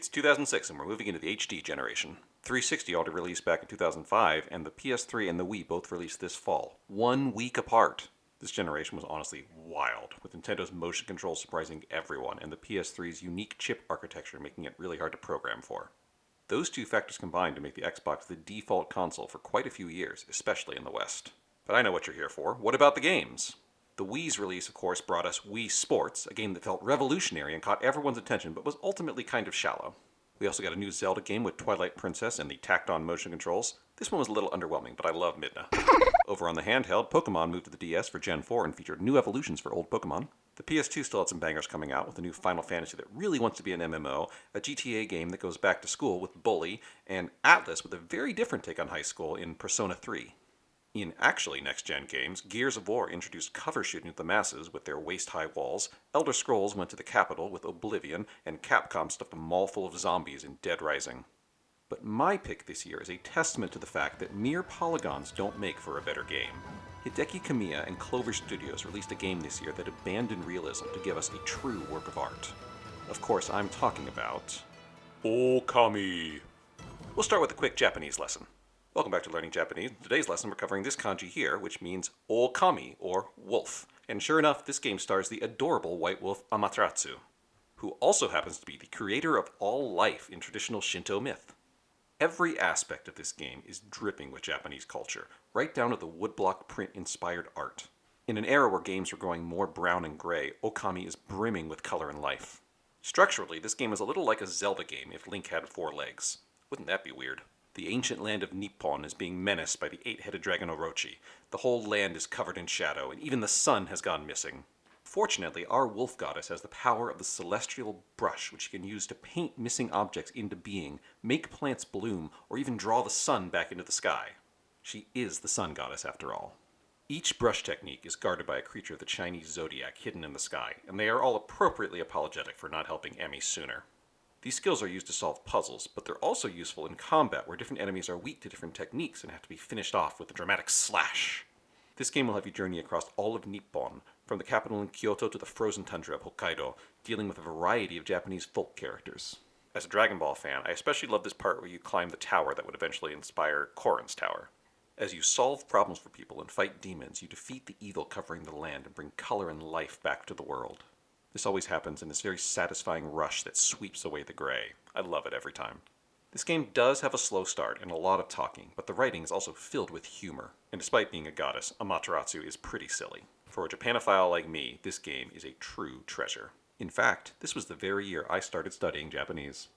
It's 2006 and we're moving into the HD generation. 360 already released back in 2005, and the PS3 and the Wii both released this fall, 1 week apart. This generation was honestly wild, with Nintendo's motion control surprising everyone and the PS3's unique chip architecture making it really hard to program for. Those two factors combined to make the Xbox the default console for quite a few years, especially in the West. But I know what you're here for. What about the games? The Wii's release, of course, brought us Wii Sports, a game that felt revolutionary and caught everyone's attention but was ultimately kind of shallow. We also got a new Zelda game with Twilight Princess and the tacked-on motion controls. This one was a little underwhelming, but I love Midna. Over on the handheld, Pokemon moved to the DS for Gen 4 and featured new evolutions for old Pokemon. The PS2 still had some bangers coming out, with a new Final Fantasy that really wants to be an MMO, a GTA game that goes back to school with Bully, and Atlas with a very different take on high school in Persona 3. In actually next-gen games, Gears of War introduced cover shooting to the masses with their waist-high walls, Elder Scrolls went to the capital with Oblivion, and Capcom stuffed a mall full of zombies in Dead Rising. But my pick this year is a testament to the fact that mere polygons don't make for a better game. Hideki Kamiya and Clover Studios released a game this year that abandoned realism to give us a true work of art. Of course, I'm talking about Okami. We'll start with a quick Japanese lesson. Welcome back to Learning Japanese. In today's lesson, we're covering this kanji here, which means Okami, or wolf. And sure enough, this game stars the adorable white wolf Amaterasu, who also happens to be the creator of all life in traditional Shinto myth. Every aspect of this game is dripping with Japanese culture, right down to the woodblock print-inspired art. In an era where games were going more brown and gray, Okami is brimming with color and life. Structurally, this game is a little like a Zelda game if Link had 4 legs. Wouldn't that be weird? The ancient land of Nippon is being menaced by the 8-headed dragon Orochi. The whole land is covered in shadow, and even the sun has gone missing. Fortunately, our wolf goddess has the power of the celestial brush, which she can use to paint missing objects into being, make plants bloom, or even draw the sun back into the sky. She is the sun goddess, after all. Each brush technique is guarded by a creature of the Chinese zodiac hidden in the sky, and they are all appropriately apologetic for not helping Emmy sooner. These skills are used to solve puzzles, but they're also useful in combat where different enemies are weak to different techniques and have to be finished off with a dramatic slash. This game will have you journey across all of Nippon, from the capital in Kyoto to the frozen tundra of Hokkaido, dealing with a variety of Japanese folk characters. As a Dragon Ball fan, I especially love this part where you climb the tower that would eventually inspire Korin's tower. As you solve problems for people and fight demons, you defeat the evil covering the land and bring color and life back to the world. This always happens in this very satisfying rush that sweeps away the gray. I love it every time. This game does have a slow start and a lot of talking, but the writing is also filled with humor. And despite being a goddess, Amaterasu is pretty silly. For a Japanophile like me, this game is a true treasure. In fact, this was the very year I started studying Japanese.